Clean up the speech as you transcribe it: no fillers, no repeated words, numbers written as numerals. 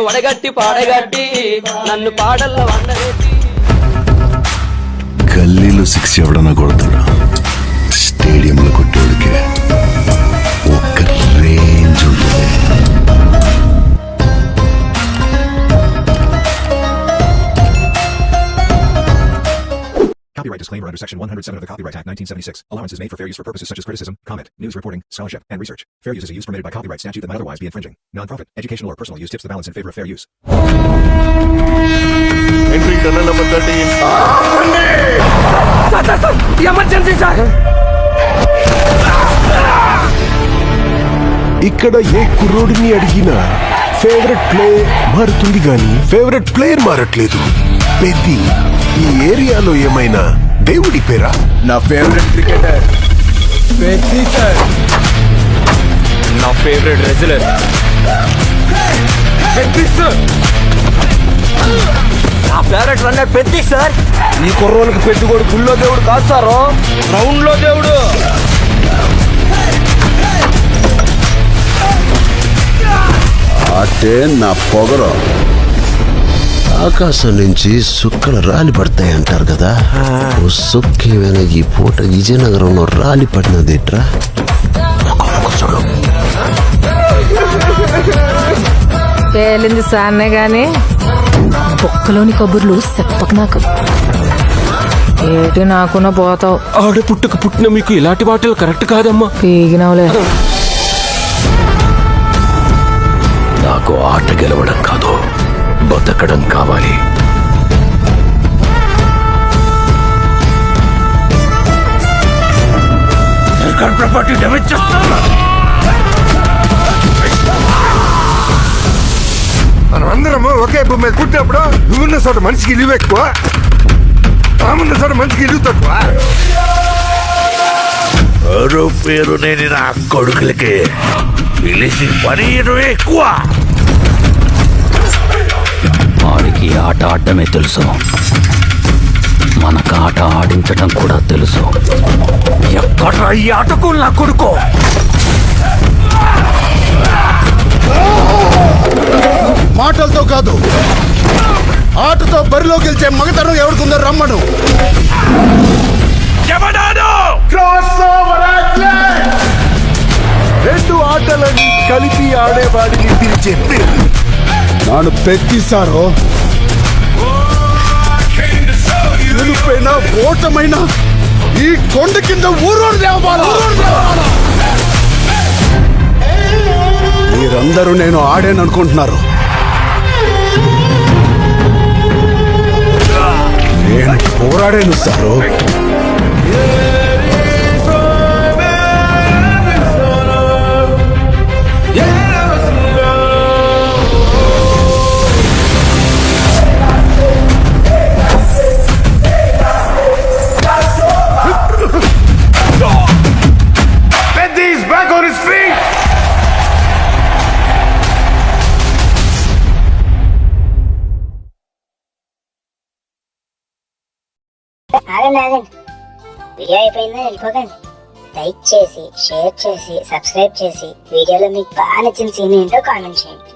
వడగట్టి పాడగట్టి నన్ను పాడల్లో వండగట్టి. గల్లీలో 6 ఎవడన్నా కొడతాడా? స్టేడియంలో కొట్టేవాడికి ఒక్క రేంజ్ ఉంటుంది. Copyright disclaimer under Section 107 of the Copyright Act 1976. Allowance is made for fair use for purposes such as criticism, comment, news reporting, scholarship, and research. Fair use is a use permitted by copyright statute that might otherwise be infringing. Non-profit, educational, or personal use tips the balance in favor of fair use. Entering tunnel number 13. Sir, emergency, sir. ఇక్కడ ఏ కుర్రోడిని అడిగినా favourite play మారుతుంది గాని favourite player మారట్లేదు. Peddi ఈ ఏరియాలో ఏమైనా దేవుడి పేరా? నా favourite cricketer Peddi sir. నా ఫేవరెట్ రెజ్లర్ పెద్ది సార్. నా ఫేవరెట్ రన్నర్ పెద్ది సార్. ఈ కుర్రోళ్ళకి పెద్దిగోడు గుళ్ళో దేవుడు కాదు సారు, గ్రౌండ్ లో దేవుడు. అంటే నా పొగరు. ఆకాశం నుంచి సుక్కలు రాలి పడతాయి అంటారు కదా, ఓ సుక్కేమైనా ఈ పూట విజయనగరంలో రాలి పడినదేట్రా? పేలింది సాన్నే గాని బొక్కలోని కబుర్లు చెప్పకు నాకు. ఏటి నాకున్న పోతావు. ఆడ పుట్టక పుట్టిన మీకు ఇలాంటి వాటిలు కరెక్ట్ కాదమ్మా. పీగినవులే. నాకు ఆట గెలవడం కాదు, బతకడం కావాలి. ప్రాపర్టీ డ్యామేజ్ చేస్తా. మనం అందరము ఒకే భూమి మీద పుట్టినప్పుడు నువ్వున్న చోట మనిషికి ఇల్లు ఎక్కువ, ఆమున్న చోట మనిషికి ఇల్లు తక్కువ. పేరు నేను నా కొడుకులకి పిలిచి పని ఎక్కువ. వాడికి ఆట ఆడటమే తెలుసు, మనకు ఆట ఆడించటం కూడా తెలుసు. ఎక్కడ ఈ ఆటకు నా కొడుకు? మాటలతో కాదు, ఆటతో బరిలో గెలిచే మగతనం ఎవరికుందో రమ్మను. రెండు ఆటలని కలిపి ఆడేవాడిని పిలిచే పేరు నాను పెద్దిసారో. గెలుపైనా ఓటమైనా ఈ కొండ కింద ఊరోడు దేవాలా. మీరందరూ నేను ఆడాననుకుంటున్నారు, నేను పోరాడాను సారు. ఆగండి, వీడియో అయిపోయిందా వెళ్ళిపోకండి. లైక్ చేసి, షేర్ చేసి, సబ్స్క్రైబ్ చేసి, వీడియోలో మీకు బాగా నచ్చిన సీన్ ఏంటో కామెంట్ చేయండి.